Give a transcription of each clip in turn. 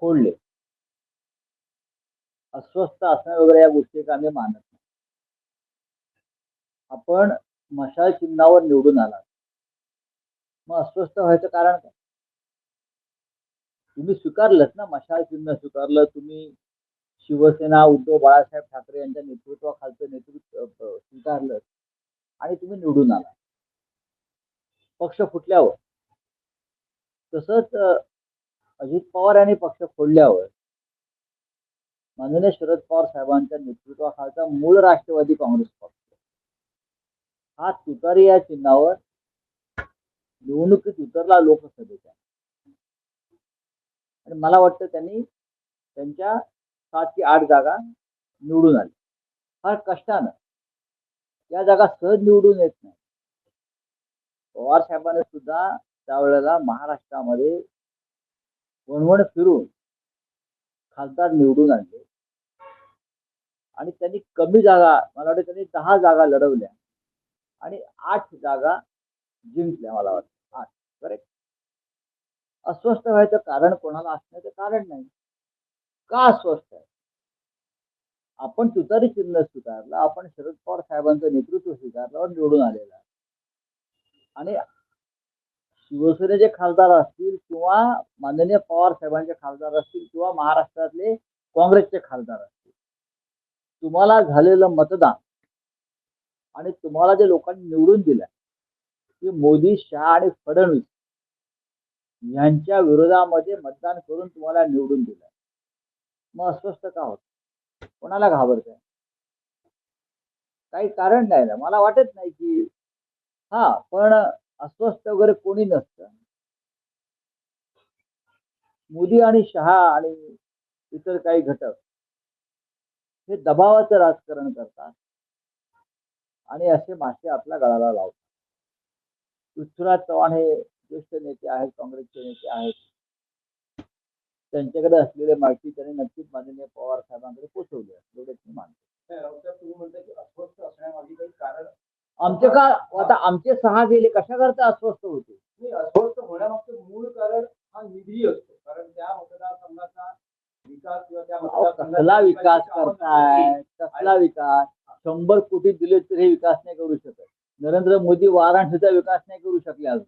फोडले. अस्वस्थ असणं वगैरे या गोष्टी का आम्ही मानत नाही. आपण मशाल चिन्हावर निवडून आलात, मग अस्वस्थ व्हायचं कारण काय? तुम्ही स्वीकारलंच ना, मशाल चिन्ह स्वीकारलं तुम्ही. शिवसेना उद्धव बाळासाहेब ठाकरे यांच्या नेतृत्वाखालचं नेतृत्व स्वीकारलं आणि तुम्ही निवडून आला. पक्ष फुटल्यावर तसंच अजित पवार यांनी पक्ष फोडल्यावर माननीय शरद पवार साहेबांच्या नेतृत्वाखालचा मूळ राष्ट्रवादी काँग्रेस पक्ष हा तुतारी या चिन्हावर निवडणुकीत उतरला लोकसभेच्या. आणि मला वाटतं त्यांनी त्यांच्या 7 की 8 जागा निवडून आल्या. फार कष्टानं. या जागा सहज निवडून येत नाही. पवार साहेबांनी सुद्धा त्यावेळेला महाराष्ट्रामध्ये वणवण फिरून खासदार निवडून आणले आणि त्यांनी कमी जागा, मला वाटतं त्यांनी 10 जागा लढवल्या आणि 8 जागा जिंकल्या. मला वाटतं 8. करेक्ट. अस्वस्थ व्हायचं कारण कोणाला असण्याचं कारण नाही. का अस्वस्थ आहे? आपण तुतारी चिन्ह स्वीकारलं, आपण शरद पवार साहेबांचं नेतृत्व स्वीकारल्यावर निवडून आलेला आहे. आणि शिवसेनेचे खासदार असतील किंवा माननीय पवार साहेबांचे खासदार असतील किंवा महाराष्ट्रातले काँग्रेसचे खासदार असतील, तुम्हाला झालेलं मतदान आणि तुम्हाला जे लोकांनी निवडून दिलं की मोदी, शहा आणि फडणवीस यांच्या विरोधामध्ये मतदान करून तुम्हाला निवडून दिलं, मग अस्वस्थ का होत? कोणाला घाबरत आहे? काही कारण नाही ना. मला वाटत नाही की पण अस्वस्थ वगैरे कोणी नसतं. मोदी आणि शहा आणि इतर काही घटक हे दबावाचं राजकारण करतात आणि असे मासे आपल्या गळाला लावतात. पृथ्वीराज चव्हाण हे ज्येष्ठ नेते आहेत, काँग्रेसचे नेते आहेत. त्यांच्याकडे असलेली माहिती त्यांनी नक्कीच माननीय पवार साहेबांकडे पोहोचवली आहे, एवढंच मी मानतो. तुम्ही म्हणता की अस्वस्थ असण्यामागे काही कारण आमचे का आता आमचे 6 गेले, कशा करता अस्वस्थ होते? अस्वस्थ होण्यामागचं मूळ कारण हा निधी असतो. कारण त्या मतदारसंघाचा विकास किंवा त्या कसला विकास करताय? कसला विकास? 100 कोटी दिले तरी विकास नाही करू शकत. नरेंद्र मोदी वाराणसीचा विकास नाही करू शकले अजून.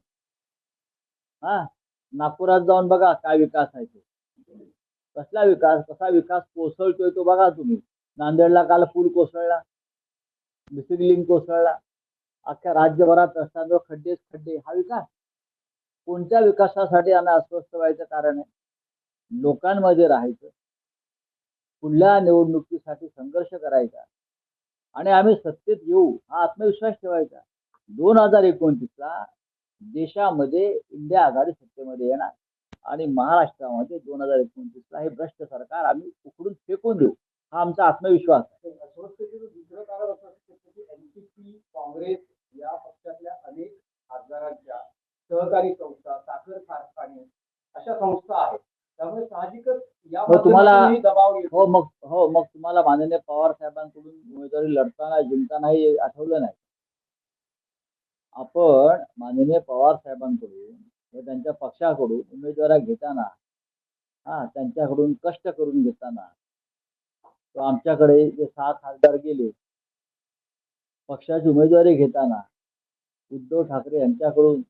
नागपुरात जाऊन बघा काय विकास आहे ते. कसला विकास, कसा विकास कोसळतोय तो बघा तुम्ही. नांदेडला काल पूल कोसळला, मिसिंग लिंक कोसळला, अख्ख्या राज्यभरात रस्त्यांवर खड्डेच खड्डे. हा विकास? कोणत्या विकासासाठी आम्ही अस्वस्थ व्हायचं कारण आहे? लोकांमध्ये राहायचं, पुढल्या निवडणुकीसाठी संघर्ष करायचा आणि आम्ही सत्तेत येऊ हा आत्मविश्वास ठेवायचा. 2029ला देशामध्ये इंडिया आघाडी सत्तेमध्ये येणार आणि महाराष्ट्रामध्ये 2029ला हे भ्रष्ट सरकार आम्ही उकडून फेकून देऊ, हा आमचा आत्मविश्वास आहे. दुसरं कारण असं की एनसीपी, काँग्रेस या पक्षातल्या अनेक खासदारांच्या सहकारी संस्था, साखर कारखाने अशा संस्था आहेत. त्यामुळे साहजिकच या तुम्हाला दबाव येतो. मग तुम्हाला माननीय पवार साहेबांकडून उमेदवारी लढताना जिंकतानाही आठवलं नाही? आपण माननीय पवार साहेबांकडून व त्यांच्या पक्षाकडून उमेदवारी घेताना त्यांच्याकडून कष्ट करून घेताना आमच्याकडे जे 6 खासदार गेले, पक्षाची उमेदवारी घेताना उद्धव ठाकरे यांच्याकडून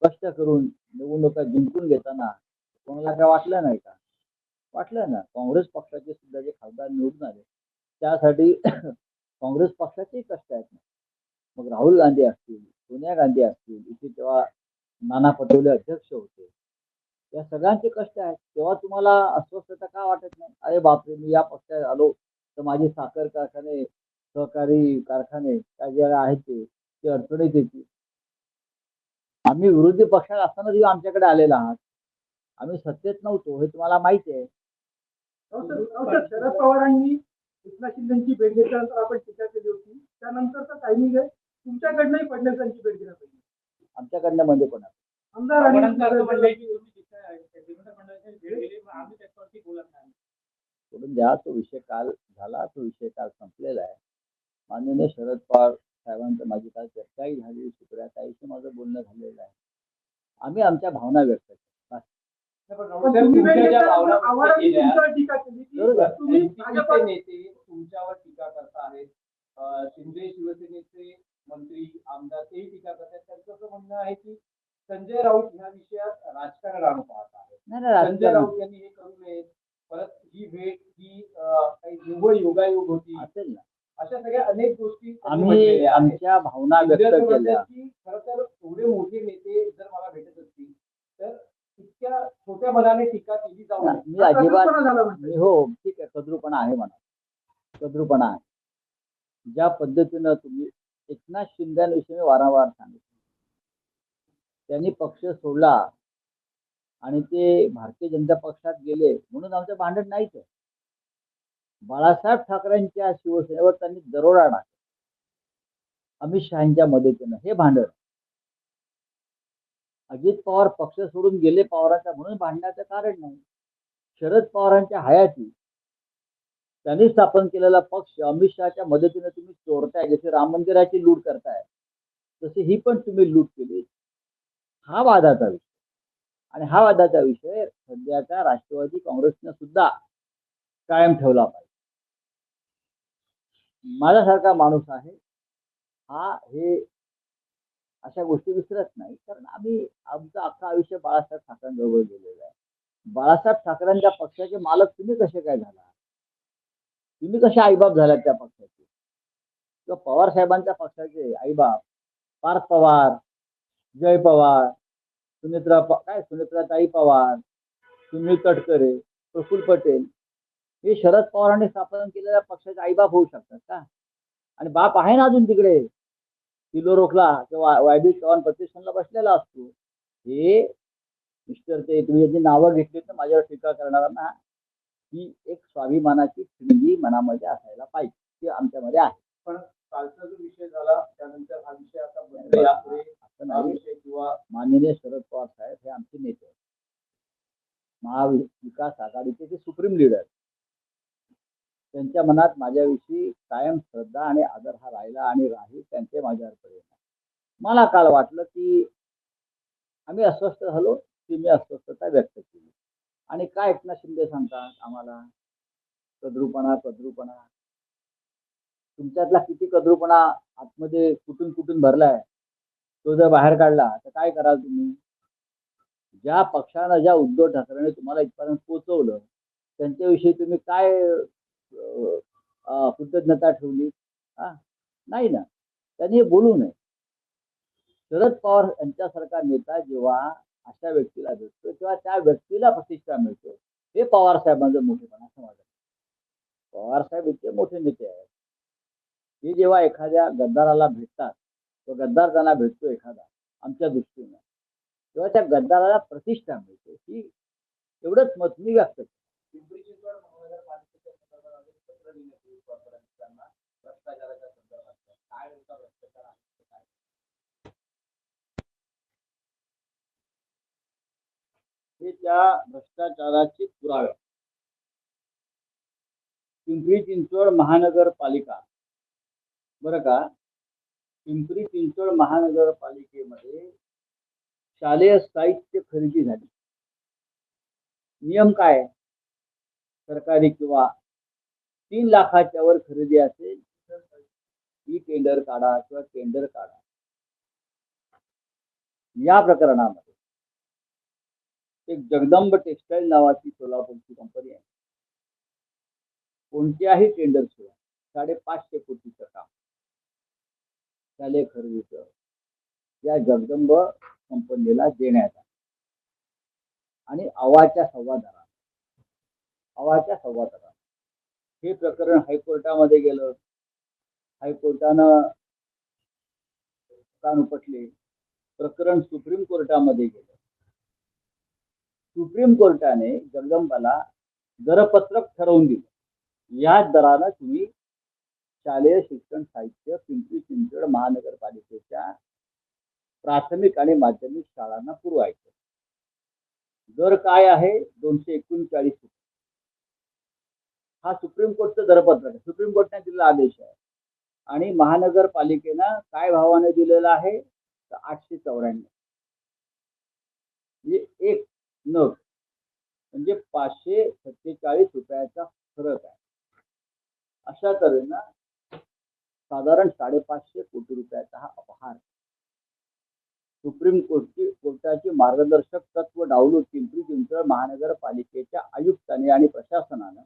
कष्ट करून निवडणुका जिंकून घेताना कोणाला काय वाटलं नाही का? वाटलं ना. काँग्रेस पक्षाचे सुद्धा जे खासदार निवडून आले त्यासाठी काँग्रेस पक्षाचेही कष्ट आहेत ना. मग राहुल गांधी असतील, सोनिया गांधी असतील, इथे तेव्हा नाना पटोले अध्यक्ष होते, या सगळ्यांचे कष्ट आहेत. तेव्हा तुम्हाला अस्वस्थता का वाटत नाही? अरे बापरे, मी या पक्षात आलो तर माझे साखर कारखाने, सहकारी कारखाने काय जे आहेत ते अडचणीत येतील. आम्ही विरोधी पक्षात असताना जेव्हा आमच्याकडे आलेला आहात, आम्ही सत्तेत नव्हतो हे तुम्हाला माहिती आहे. शरद पवारांनी एकनाथ शिंदेची भेट घेतल्यानंतर आपण टीका केली होती. त्यानंतरचा टायमिंग आहे तुमच्याकडनंही फडणवीसांची भेट घेण्यात आली. आमच्याकडनं म्हणजे कोणा आमदार सोडून द्या, तो विषय काल झाला, तो विषय काल संपलेला आहे. माननीय शरद पवार साहेबांचं माझी काल चर्चाही झाली, सुप्रियाताईशी माझं बोलणं झालेलं आहे. आम्ही आमच्या भावना व्यक्त केल्या. पण तुम्ही आव्हाडांनी तुमच्यावर टीका केली की बरोबर. तुम्ही एनसीपीचे भाजप नेते तुमच्यावर टीका करत आहेत. शिंदे शिवसेनेचे मंत्री आमदार तेही टीका करतात. त्यांचं असं म्हणणं आहे की संजय राऊत ह्या विषयात राजकारण आणू पाहत आहेत. नाही नाही संजय राजकारण राऊत यांनी हे करू नये. परत ही भेट ही काही निव्वळ योगायोग होती. असेल ना. अशा सगळ्या अनेक गोष्टी त्यांनी आम्ही म्हटलेल्या आहेत. आमच्या भावना शिंदे व्यक्त असं म्हणतात केल्या. की खरं तर एवढे मोठे नेते जर मला भेटत असतील तर इतक्या छोट्या मनाने टीका केली जाऊ नये. मी अजिबात कधीपणा झाला म्हणजे. हो ठीक आहे, कद्रूपणा आहे म्हणा, कद्रूपणा आहे. ज्या पद्धतीनं तुम्ही एकनाथ शिंदेविषयी मी वारंवार सांगितलं, त्यांनी पक्ष सोडला आणि ते भारतीय जनता पक्षात गेले म्हणून आमचं भांडण नाहीच आहे. बाळासाहेब ठाकरेंच्या शिवसेनेवर त्यांनी दरोडा टाकला अमित शहाच्या मदतीनं, हे भांडण. अजित पवार पक्ष सोडून गेले पवारांचा म्हणून भांडण्याचं कारण नाही. शरद पवारांच्या हयाती त्यांनी स्थापन केलेला पक्ष अमित शहाच्या मदतीने तुम्ही चोरताय. जसे राम मंदिराची लूट करताय तशी ही पण तुम्ही लूट केली. हा वादाचा विषय. आणि हा वादाचा विषय सध्याच्या राष्ट्रवादी काँग्रेसने सुद्धा कायम ठेवला पाहिजे. माझ्यासारखा माणूस आहे हा हे अशा गोष्टी विसरत नाही, कारण आम्ही आमचं अख्खं आयुष्य बाळासाहेब ठाकरेंबरोबर गेलेलं आहे. बाळासाहेब ठाकरेंच्या पक्षाचे मालक तुम्ही कसे काय झाला? तुम्ही कसे आईबाप झालात त्या पक्षाचे? किंवा पवार साहेबांच्या पक्षाचे आईबाप पार्थ पवार, जय पवार, सुनेत्राताई पवार, सुनील तटकरे, प्रफुल्ल पटेल हे शरद पवारांनी स्थापन केलेल्या पक्षाचे आईबाप होऊ शकतात का? आणि बाप आहे ना अजून तिकडे सिल्लोरोखला किंवा वायबी चव्हाण प्रतिष्ठानला बसलेला असतो. हे मिस्टर ते तुम्ही जी नावं घेतली तर माझ्यावर टीका करणाऱ्यांना ही एक स्वाभिमानाची ठिणगी मनामध्ये असायला पाहिजे, ती आमच्यामध्ये आहे. पण कालचा जो विषय झाला त्यानंतर हा विषय आता बंद यापुढे असं हा नाही. विषय किंवा माननीय शरद पवार साहेब हे आमचे नेते आहेत. महाविकास आघाडीचे ते सुप्रीम लीडर. त्यांच्या मनात माझ्याविषयी कायम श्रद्धा आणि आदर हा राहिला आणि राहील. त्यांचे माझ्यावर प्रेम आहे. मला काल वाटलं की आम्ही अस्वस्थ झालो, की मी अस्वस्थता व्यक्त केली. आणि काय एकनाथ शिंदे सांगतात आम्हाला कद्रूपणा कद्रूपणा. तुमच्यातला किती कद्रूपणा आतमध्ये कुठून कुठून भरलाय तो जर बाहेर काढला तर काय कराल तुम्ही? ज्या पक्षानं ज्या उद्धव ठाकरेने तुम्हाला इथपर्यंत पोहोचवलं त्यांच्याविषयी तुम्ही काय कृतज्ञता ठेवली? नाही ना. त्यांनी हे बोलू नये. शरद पवार यांच्यासारखा नेता जेव्हा अशा व्यक्तीला भेटतो तेव्हा त्या व्यक्तीला प्रतिष्ठा मिळते. हे पवार साहेबांचं मोठेपणा असं माझं. पवार साहेब इतके मोठे नेते आहेत. हे जेव्हा एखाद्या गद्दाराला भेटतात, तो गद्दार त्यांना भेटतो एखादा आमच्या दृष्टीनं, तेव्हा त्या गद्दाराला प्रतिष्ठा मिळते. ही एवढंच मत मी व्यक्त करतो. पिंपरी चिंचवड महानगरपालिकेच्या संदर्भामध्ये पत्र लिहिण्यात येईल कॉर्पोरेशनना भ्रष्टाचाराच्या संदर्भात. काय होता भ्रष्टाचार आहे काय? हे त्या भ्रष्टाचाराचे पुरावे. पिंपरी चिंचवड महानगरपालिका बरं का, पिंपरी चिंचवड महानगरपालिकेमध्ये शालेय साहित्य खरेदी झाली. नियम काय? सरकारी किंवा 3 लाखाच्या वर खरेदी असेल ही टेंडर काढा किंवा टेंडर काढा. या प्रकरणामध्ये एक जगदंब टेक्सटाईल नावाची सोलापूरची कंपनी आहे. कोणत्याही टेंडर शिवाय 550 कोटीचं काम शालेय खरेदीचं या जगदंब कंपनीला देण्यात आलं. आणि अवाच्या सव्वा दरात हे प्रकरण हायकोर्टामध्ये गेलं. हायकोर्टानं कान उपटले. प्रकरण सुप्रीम कोर्टामध्ये गेलं. सुप्रीम कोर्टाने जगदंबाला दरपत्रक ठरवून दिलं. या दरानं तुम्ही शालेय शिक्षण साहित्य पिंपरी चिंचवड महानगरपालिकेच्या प्राथमिक आणि माध्यमिक शाळांना पुरवायचं. दर काय आहे? 239 रुपये. हा सुप्रीम कोर्टचं दरपत्रक आहे. सुप्रीम कोर्टाने दिलेला आदेश आहे. आणि महानगरपालिकेनं काय भावाने दिलेला आहे? तर 894. म्हणजे एक नग म्हणजे 547 रुपयाचा फरक आहे. अशा तऱ्हेनं साधारण 550 कोटी रुपयाचा हा अपहार. सुप्रीम कोर्टाची मार्गदर्शक तत्व डावलून पिंपरी चिंचवड महानगरपालिकेच्या आयुक्तांनी आणि प्रशासनानं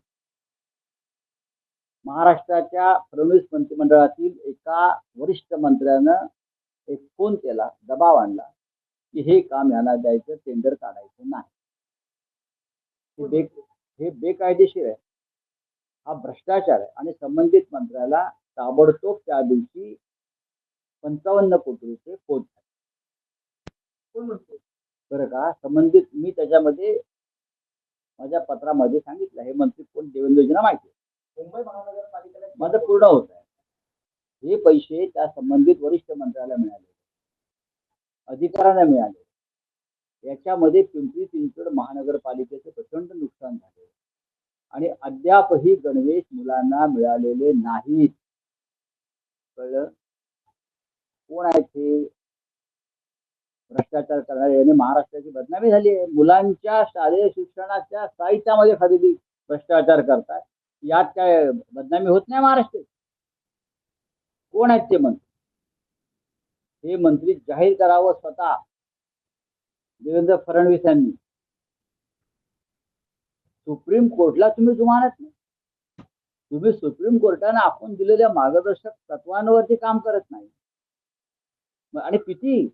महाराष्ट्राच्या फडणवीस मंत्रिमंडळातील एका वरिष्ठ मंत्र्यानं एक फोन केला, दबाव आणला की हे काम यांना द्यायचं, टेंडर काढायचं नाही. हे बेकायदेशीर आहे, हा भ्रष्टाचार आहे आणि संबंधित मंत्र्याला ताबडतोब त्या दिवशी 55 कोटी रुपये पोच झाले. कोण म्हणतो? बरं का, संबंधित मी त्याच्यामध्ये माझ्या पत्रामध्ये सांगितलं, हे मंत्री कोण, देवेंद्रजींना माहिती आहे. मुंबई महानगरपालिकेला माझं पूर्ण होत आहे. हे पैसे त्या संबंधित वरिष्ठ मंत्र्याला मिळाले, अधिकाऱ्यांना मिळाले. याच्यामध्ये पिंपरी चिंचवड महानगरपालिकेचे प्रचंड नुकसान झाले आणि अद्यापही गणवेश मुलांना मिळालेले नाहीत. कळलं? कोण आहेत हे भ्रष्टाचार करणारे? याने महाराष्ट्राची बदनामी झाली आहे. मुलांच्या शालेय शिक्षणाच्या साहित्यामध्ये खरेदी भ्रष्टाचार करताय, यात काय बदनामी होत नाही महाराष्ट्रात? कोण आहेत ते मंत्री? हे मंत्री जाहीर करावं स्वतः देवेंद्र फडणवीस यांनी. सुप्रीम कोर्टला तुम्ही जुमानत नाही. तुम्ही सुप्रीम कोर्टाने आपण दिलेल्या मार्गदर्शक तत्वांवरती काम करत नाही. आणि किती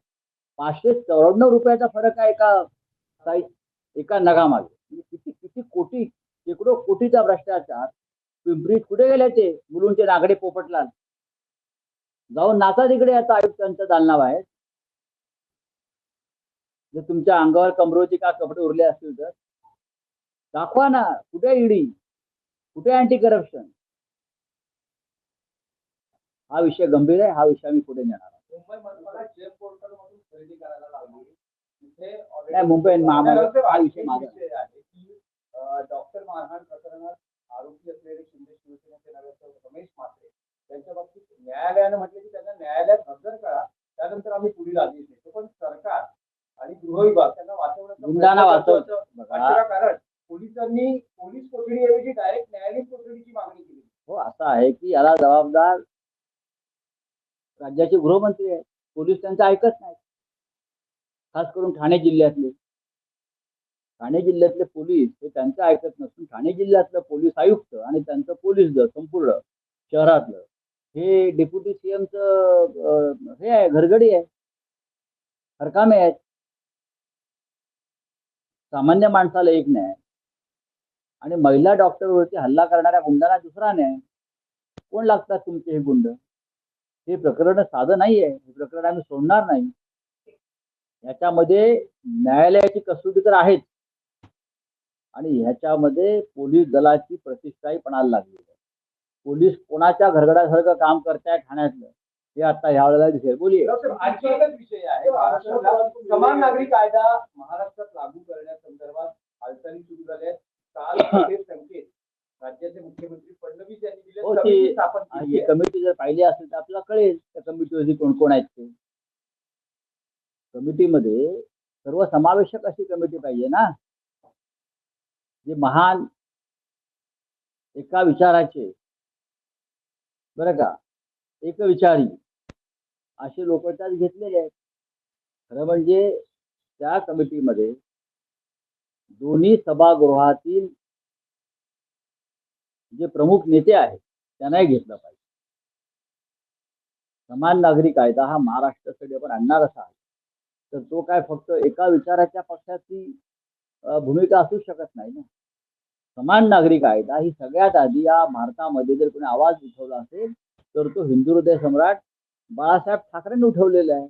594 रुपयाचा फरक आहे एका नगामागे. किती किती कोटी, शेकडो कोटीचा भ्रष्टाचार. पिंपरीत कुठे गेले ते मुलुंडचे नागडे पोपटलाल? जाऊन नाचा तिकडे आता आयुक्तांच्या दालनाबाहेर. जर तुमच्या अंगावर कमरोची का कपडे उरले असतील तर दाखवा ना. कुठे ईडी, कुठे अँटी करप्शन? हा विषय गंभीर आहे. हा विषय मी पुढे नेणार आहे. मुंबई मनपाला जेम पोर्टल मधून खरेदी करायला लागली. तिथे नाही, मुंबई महानगर हा विषय माझा आहे की डॉक्टर मारहाण प्रकरणात आरोपी असलेले शिंदे शिवसेनेचे नगरसेवक रमेश म्हात्रे यांच्या बाबतीत न्यायालयानं म्हटले की त्यांना न्यायालयात हजर करा, त्यानंतर आम्ही पुढील आदेश देतो. पण सरकार आणि गृह विभाग त्यांना गुंडांना वाचवण्याचं कारण पोलिसांनी पोलीस कोठडीऐवजी डायरेक्ट न्यायालयीन कोठडीची मागणी केली. हो, असं आहे की याला जबाबदार राज्याचे गृहमंत्री आहेत. पोलीस त्यांचं ऐकत नाहीत. खास करून ठाणे जिल्ह्यातले पोलीस हे त्यांचं ऐकत नसून ठाणे जिल्ह्यातलं पोलीस आयुक्त आणि त्यांचं पोलीस दल संपूर्ण शहरातलं हे डेप्युटी सीएमचं हे आहे, घरगडी आहे, हरकामे आहेत. सामान्य माणसाला एक न्याय आणि महिला डॉक्टरवरती हल्ला करणाऱ्या गुंडांना दुसरा न्याय. कोण लागतात तुमचे हे गुंड? हे प्रकरण साधं नाही आहे. हे प्रकरण आम्ही सोडणार नाही. याच्यामध्ये न्यायालयाची कसोटी तर आहेच आणि ह्याच्यामध्ये पोलीस दलाची प्रतिष्ठाही पणाला लागली आहे. पोलीस कोणाच्या घरगड्यासारखं काम करताय ठाण्यातलं हे आता ह्या वेळेला दिसेल. बोलिये. आणखी एकच विषय आहे. महाराष्ट्राला समान नागरी कायदा महाराष्ट्रात लागू करण्यासंदर्भात हालचाली सुरू झाल्या आहेत. काल हे संकेत राज्याचे मुख्यमंत्री फडणवीस यांनी दिले. ती कमिटी जर पाहिली असेल तर आपल्याला कळेल त्या कमिटीवरती कोण कोण आहेत ते. कमिटीमध्ये सर्व समावेशक अशी कमिटी पाहिजे ना, जे महान एका विचाराचे, बरं का, एक विचारी असे लोक त्यात घेतलेले आहेत. खरं म्हणजे त्या कमिटीमध्ये दोन्ही सभागृहातील जे प्रमुख नेते आहेत त्यांनाही घेतलं पाहिजे. समान नागरी कायदा हा महाराष्ट्रासाठी आपण आणणार असा आहे तर तो काय फक्त एका विचाराच्या पक्षाची भूमिका असू शकत नाही ना. समान नागरी कायदा ही सगळ्यात आधी या भारतामध्ये जर कोणी आवाज उठवला असेल तर तो हिंदू हृदय सम्राट बाळासाहेब ठाकरेंनी उठवलेला आहे.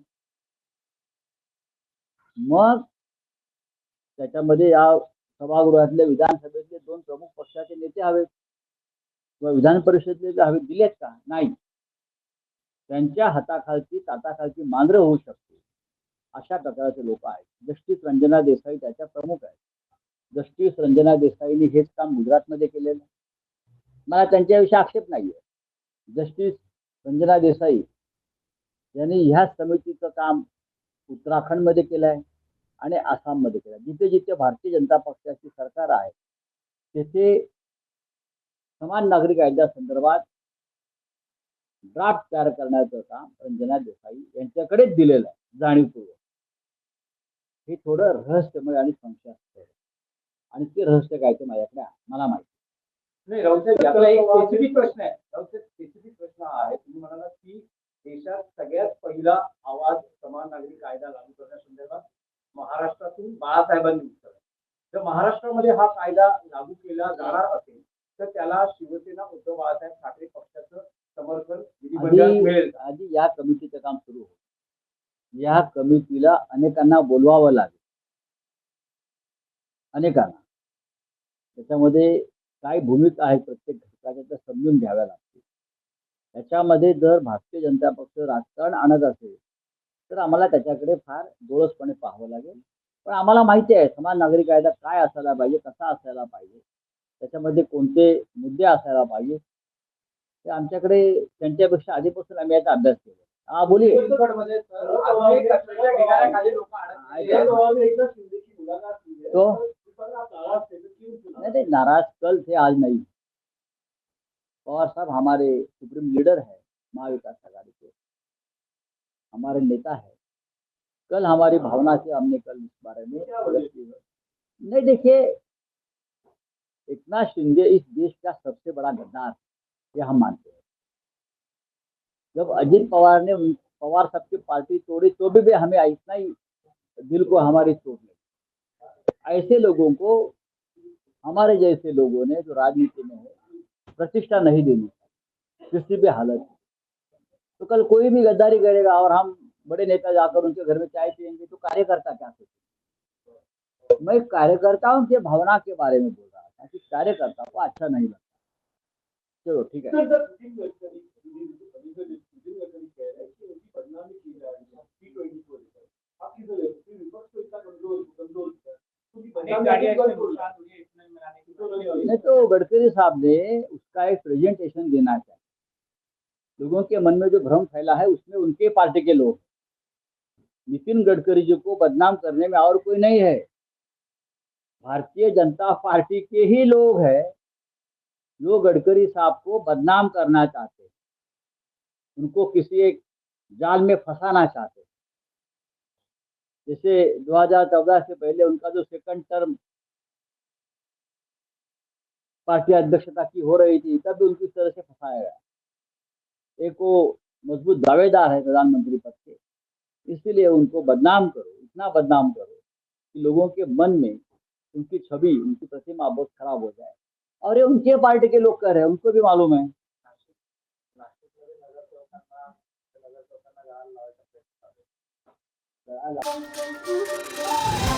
मग त्याच्यामध्ये या सभागृहातले विधानसभेतले दोन प्रमुख पक्षाचे नेते हवेत किंवा विधान परिषदेचे हवेत. दिलेत का? नाही. त्यांच्या हाताखालची ताटाखालची मांजरं होऊ शकते अशा प्रकारचे लोक आहेत. जस्टिस रंजना देसाई त्याच्या प्रमुख आहेत. जस्टिस रंजना देसाईंनी हेच काम गुजरातमध्ये केलेलं. मला त्यांच्याविषयी आक्षेप नाहीये. जस्टिस रंजना देसाई यांनी ह्या समितीचं काम उत्तराखंडमध्ये केलं आहे, आणि आसाममध्ये केला. जिथे जिथे भारतीय जनता पक्षाची सरकार आहे तेथे समान नागरी कायद्यासंदर्भात ड्राफ्ट तयार करण्याचं काम रंजना देसाई यांच्याकडेच दिलेलं आहे जाणीवपूर्वक. हे थोडं रहस्यमय आणि संशयास्पद आहे. आणि ते रहस्य काय ते माझ्याकडे मला माहिती नाही राऊत साहेब, यातला एक स्पेसिफिक प्रश्न आहे. राऊत साहेब, स्पेसिफिक प्रश्न आहे. तुम्ही म्हणालात की देशात सगळ्यात पहिला आवाज समान नागरी कायदा लागू करण्यासंदर्भात महाराष्ट्रातून बाळासाहेबांनी उचलला. जर महाराष्ट्रामध्ये हा कायदा लागू केला जाणार असेल तर त्याला शिवसेना उद्धव बाळासाहेब ठाकरे पक्षाचं समर्थन विधिमंडळात मिळेल का? आधी या कमिटीचं काम सुरू होतं. या कमिटीला अनेकांना बोलवावं लागेल, अनेकांना. त्याच्यामध्ये काय भूमिका आहे प्रत्येक घटकाच्या त्या समजून घ्याव्या लागतील. त्याच्यामध्ये जर भारतीय जनता पक्ष राजकारण आणत असेल तर आम्हाला त्याच्याकडे फार डोळसपणे पाहावं लागेल. पण आम्हाला माहिती आहे समान नागरी कायदा काय असायला पाहिजे, कसा असायला पाहिजे, त्याच्यामध्ये कोणते मुद्दे असायला पाहिजे. ते आमच्याकडे त्यांच्यापेक्षा आधीपासून आम्ही याचा अभ्यास केला. हा बोलिये. छत्तीसगडमध्ये तर अजूनही कचऱ्याच्या ढिगाऱ्याखाली लोक अडकलेले आहेत. तो नहीं नहीं, नाराज कल थे आज नहीं. पवार साहब हमारे सुप्रीम लीडर है महाविकास आघाड़ी के, हमारे नेता है. कल हमारी भावना से हमने कल इस बारे में नहीं, देखिए एकनाथ शिंदे इस देश का सबसे बड़ा गद्दार ये हम मानते हैं. जब अजित पवार ने पवार साहब की पार्टी तोड़ी तो भी हमें इतना ही दिल को हमारी चोट लगी. ऐसे लोगों को हमारे जैसे लोगों ने जो राजनीति में है प्रतिष्ठा नहीं देनी किसी भी हालत में. तो कल कोई भी गद्दारी करेगा और हम बड़े नेता जाकर उनके घर में चाय पियेंगे तो कार्यकर्ता क्या सोचेंगे. मैं कार्यकर्ताओं की भावना के बारे में बोल रहा था कि कार्यकर्ता को अच्छा नहीं लगता. चलो ठीक है. नहीं तो गडकरी साहब ने उसका एक प्रेजेंटेशन देना चाहिए. लोगों के मन में जो भ्रम फैला है उसमें उनके पार्टी के लोग, नितिन गडकरी जी को बदनाम करने में और कोई नहीं है. भारतीय जनता पार्टी के ही लोग हैं जो गडकरी साहब को बदनाम करना चाहते हैं, उनको किसी एक जाल में फंसाना चाहते हैं. जैसे 2014 से पहले उनका जो सेकंड टर्म पार्टी अध्यक्षता की हो रही थी तब भी उनको इस तरह से फंसाया गया. एक वो मजबूत दावेदार है प्रधानमंत्री पद के, इसीलिए उनको बदनाम करो, इतना बदनाम करो कि लोगों के मन में उनकी छवि, उनकी प्रतिमा बहुत खराब हो जाए. और ये उनके पार्टी के लोग कर रहे हैं, उनको भी मालूम है. नगरसेवकांना